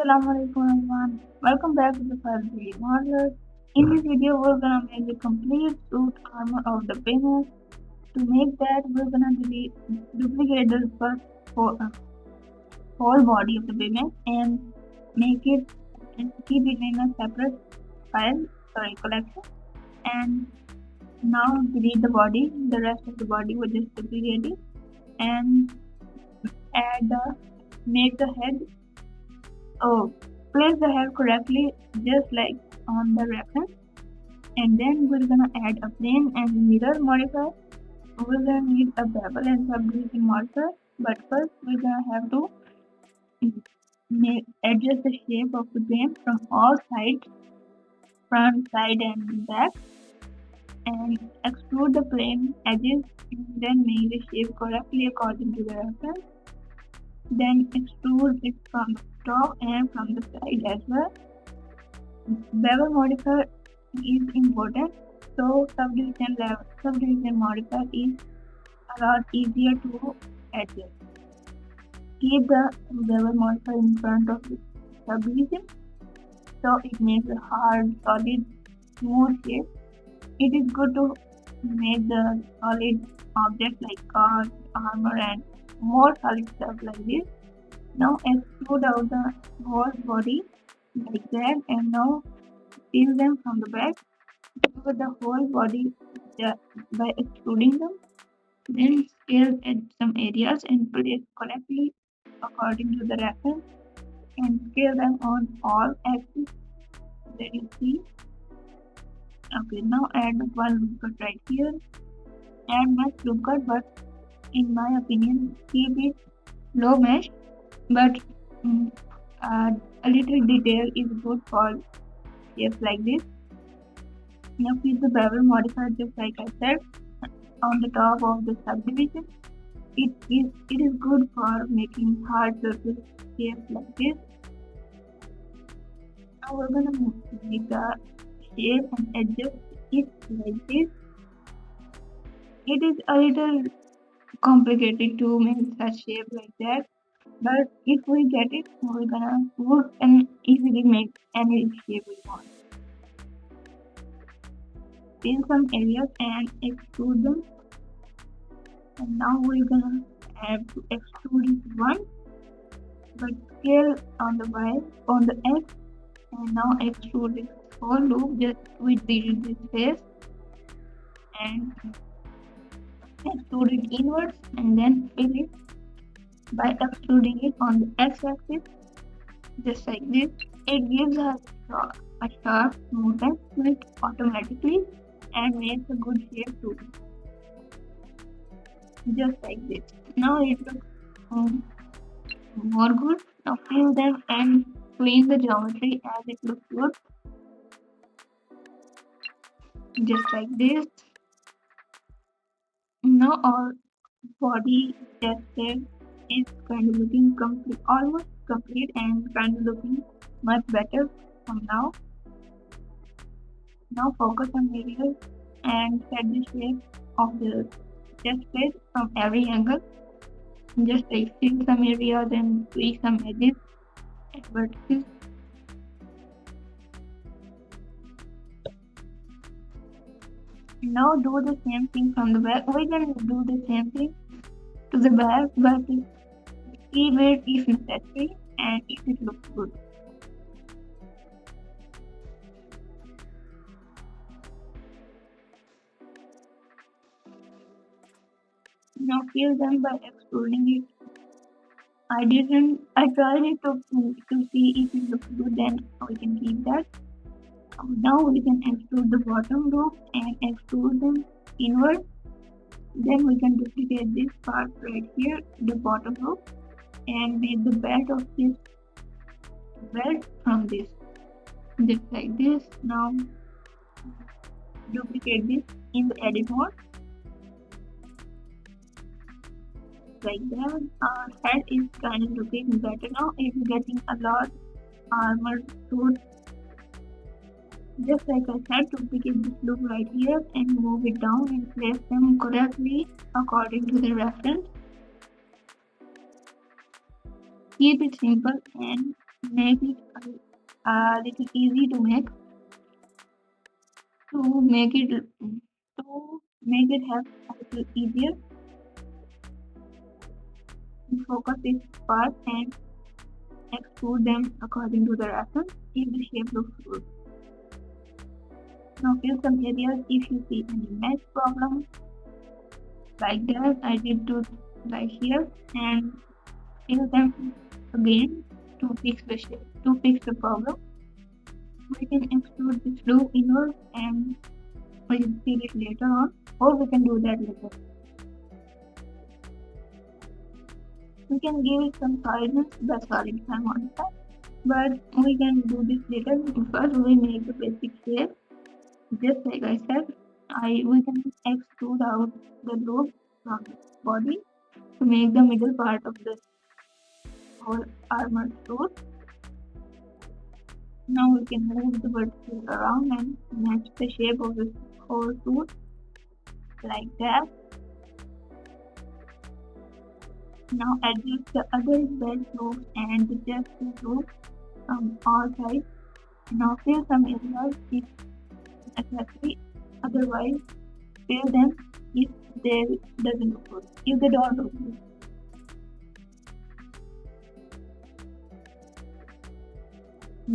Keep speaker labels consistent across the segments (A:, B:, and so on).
A: Assalamualaikum everyone. Welcome back to the first video model. In this video, we're gonna make the complete suit armor of the Baymax. To make that, we're gonna duplicate the first whole body of the Baymax and make it and keep it in a separate collection. And now delete the body. The rest of the body we're just duplicating and make the head. Place the head correctly, just like on the reference. And then we're gonna add a plane and mirror modifier. We're gonna need a bevel and subdivision modifier, but first we're gonna have to adjust the shape of the plane from all sides, front, side, and back, and extrude the plane edges, and then make the shape correctly according to the reference. Then extrude it from the top and from the side as well. Bevel modifier is important, so subdivision modifier is a lot easier to adjust. Keep the bevel modifier in front of the subdivision, so it makes a hard, solid, smooth shape. It is good to make the solid objects like cars, armor, and more solid stuff like this. Now extrude out the whole body like that, and now peel them from the back. Cover the whole body by extruding them. Then scale at some areas and place correctly according to the reference, and scale them on all axes that you see. Okay, now add one loop cut right here. Add mesh loop cut, but in my opinion, keep it low mesh, but a little detail is good for shapes like this. Now keep the bevel modifier just like I said on the top of the subdivision. It is good for making hard surface shapes like this. Now we're gonna make the shape and adjust it like this. It is a little complicated to make such shape like that, but if we get it, we can easily make any shape we want. Peel some areas and extrude them, and now we're gonna have to extrude it once, but scale on the Y on the X, and now extrude this whole loop just with this face and extrude it inwards, and then fill it by extruding it on the x-axis just like this. It gives us a sharp movement to it automatically and makes a good shape too, just like this. Now it looks more good. Now fill them and clean the geometry as it looks good, just like this. Now our body tested is kind of looking almost complete and kind of looking much better from now. Now focus on areas and set the shape of the chest plate from every angle. Just like fill some areas and tweak some edges and vertices. Now do the same thing from the back. We can do the same thing to the back, but keep it if necessary and if it looks good. Now fill them by extruding it. I tried it to see if it looks good, then we can keep that. Now we can extrude the bottom loop and extrude them inward. Then we can duplicate this part right here, the bottom loop, and make the belt of this belt from this, just like this. Now duplicate this in the edit mode, like that. Our head is kind of looking better now. It's getting a lot armored suit. Just like I said, duplicate this loop right here and move it down and place them correctly according to the reference. Keep it simple and make it a little easy to make. To make it have a little easier, focus this part and extrude them according to the reference if the shape looks good. Now fill some areas if you see any mesh problem like that I did to right here, and fill them again to fix the shape, to fix the problem. We can extrude this loop inward and we can fill it later on, or we can do that later. We can give it some solidness, the solid time on that, but we can do this later. First we make the basic shape. Just like I said, we can extrude out the loop from the body to make the middle part of the whole armor suit. Now we can move the vertical around and match the shape of the whole suit like that. Now adjust the other belt loops and the chest loops from all sides. Now fill some areas if necessary, otherwise fill them if they doesn't look good, if they don't look good.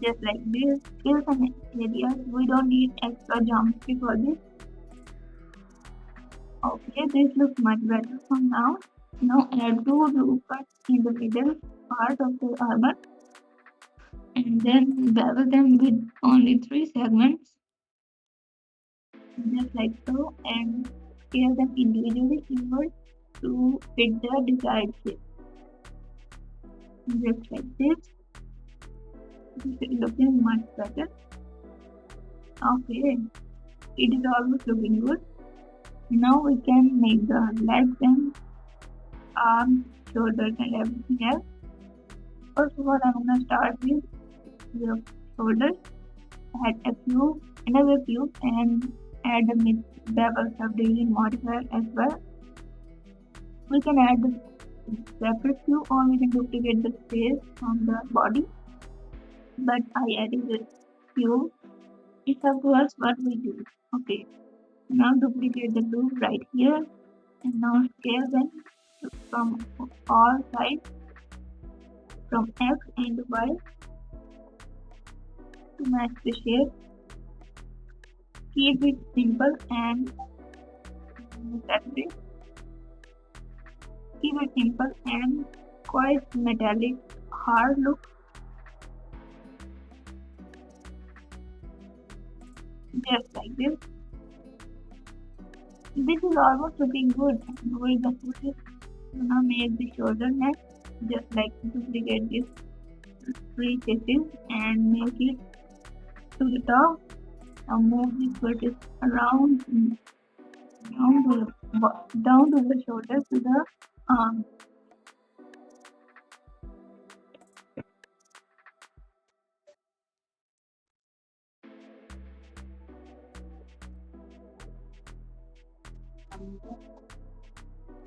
A: Just like this, fill some areas. We don't need extra geometry for this. Okay, this looks much better for now. Now add two loop cuts in the middle part of the armor and then bevel them with only 3 segments, just like so, and scale them individually inward to fit the desired shape. Just like this. This is looking much better. Okay, it is almost looking good. Now we can make the legs and arms, shoulders and everything else. First of all, I'm gonna start with the shoulders. Add another cube and add a bevel subdivision modifier as well. We can add the separate cube or we can duplicate the space on the body. But I added the cube. It's up to us what we do. Okay. Now duplicate the loop right here and now scale them from all sides, from X and Y to match the shape. Keep it simple and separate. Keep it simple and quite metallic, hard look. Just like this. This is almost looking good. We're gonna make the shoulder next. Just like duplicate this 3 stitches and make it to the top. Now move this vertex around down to the shoulder to the arm.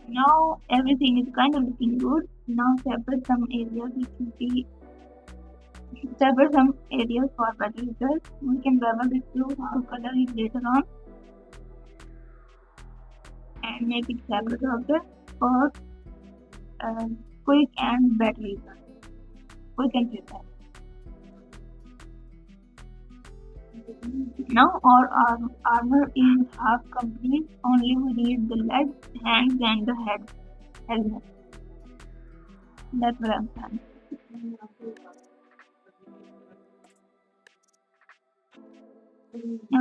A: Now everything is kind of looking good. Now separate some areas separate some areas for better results. We can bevel this blue to color it later on and make it separate object for quick and better results. We can do that. Now our armor is half complete. Only we need the legs, hands and the helmet. That's what I'm saying.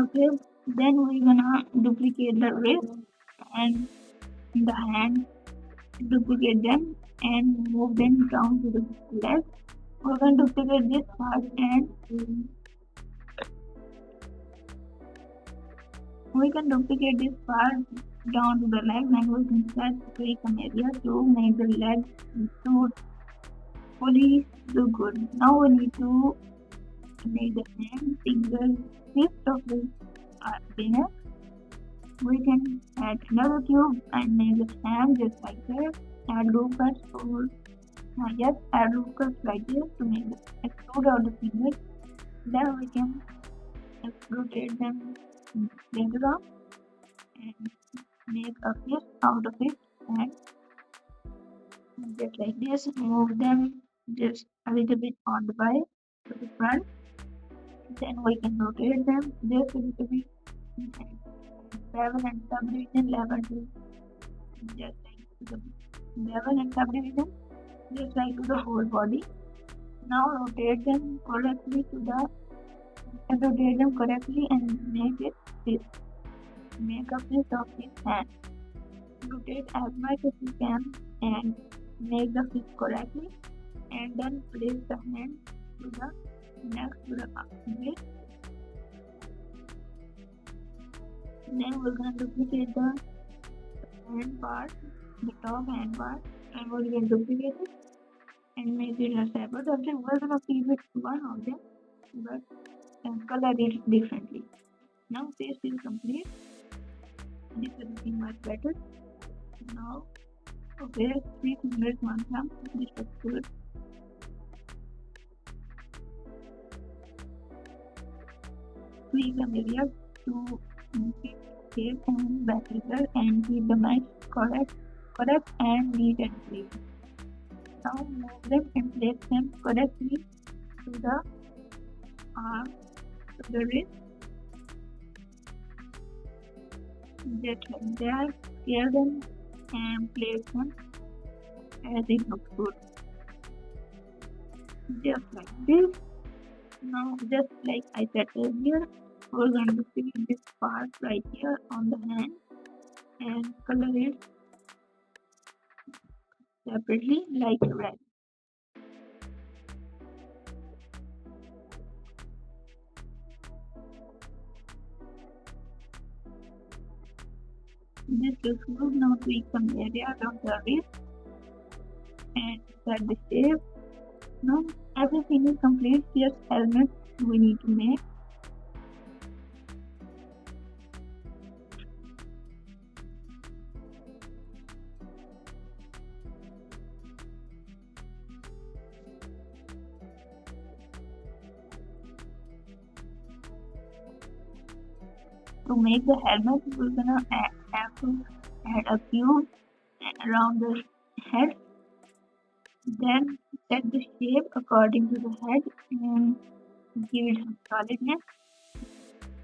A: Okay, then we're gonna duplicate the wrist and the hand, duplicate them and move them down to the left. We're gonna duplicate this part and we can duplicate this part down to the legs and we can set some area to make the legs to fully look good. Now we need to make the hand single fifth of the Baymax. We can add another cube and make the hand just like that. Add loop cuts for Just add hookers like this to make the extrude out the fingers. Then we can rotate them later on and make a fist out of it, and just like this move them just a little bit on the way to the front. Then we can rotate them just a little bit and bevel and subdivision level to just like the bevel and subdivision just like to the whole body. Now rotate them correctly and make it this. Make a fist of his hand. Rotate as much as you can and make the fist correctly, and then place the hand to the next to the wrist. Then we're going to duplicate the hand part, the top hand part, and we're going to duplicate it and make it a separate object. We're going to keep it one object, but color it differently. Now paste is complete. This is looking much better. Now, okay, 3 fingers, 1 thumb. This looks good. Tweak the area to keep shape and better and keep the mesh correct and neat and clean. Now move them and place them correctly to the arm, to the wrist. Just like that, scale them and place them as it looks good. Just like this. Now, just like I said earlier, we're going to fill this part right here on the hand and color it separately like red. This looks good. Now tweak some areas of the wrist and set the shape. Now everything is complete. Just helmets we need to make. To make the helmet, we're gonna have to add a cube around the head. Then set the shape according to the head and give it some solidness.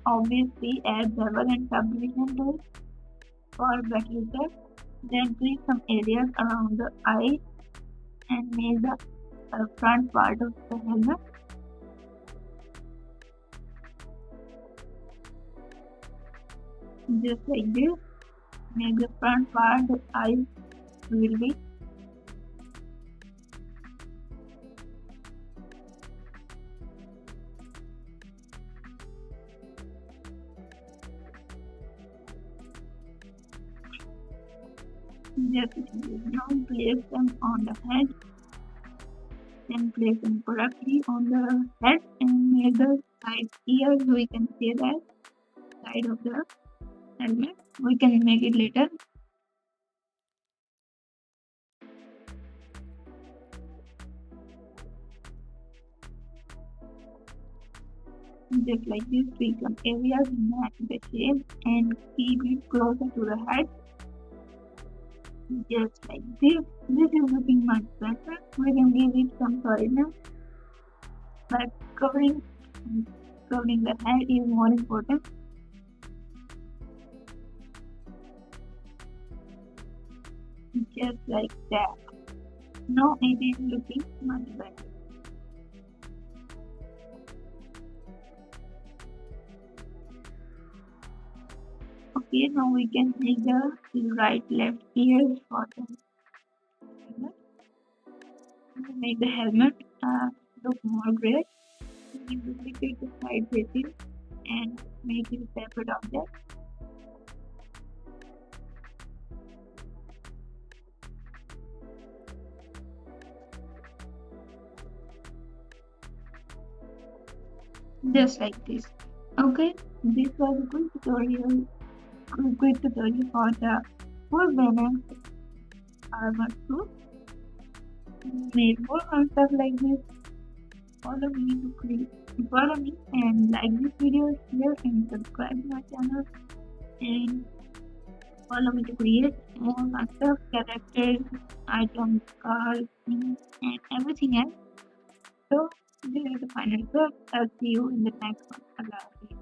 A: Obviously, add bevel and subdivision to it for better result. Then tweak some areas around the eyes and make the front part of the helmet. Just like this, make the front part the eyes will be. Just like this. Now place them on the head. Then place them correctly on the head and make the side ears. We can say that side of the helmet. We can make it later. Just like this, tweak some areas, match the shape and keep it closer to the head. Just like this. This is looking much better. We can give it some solidness, but covering the head is more important. Just like that. Now it is looking much better. Okay, now we can make the right left ears for the helmet. To make the helmet look more great, we duplicate the side faces and make it a separate object. Just like this. Okay, this was a quick tutorial for the full Baymax armor suit. make more stuff like this. Follow me to create. Follow me and like this video, share and subscribe to my channel. And follow me to create more stuff, characters, items, cards, things, and everything else. So this is the final result. I'll see you in the next one. Allah Hafiz.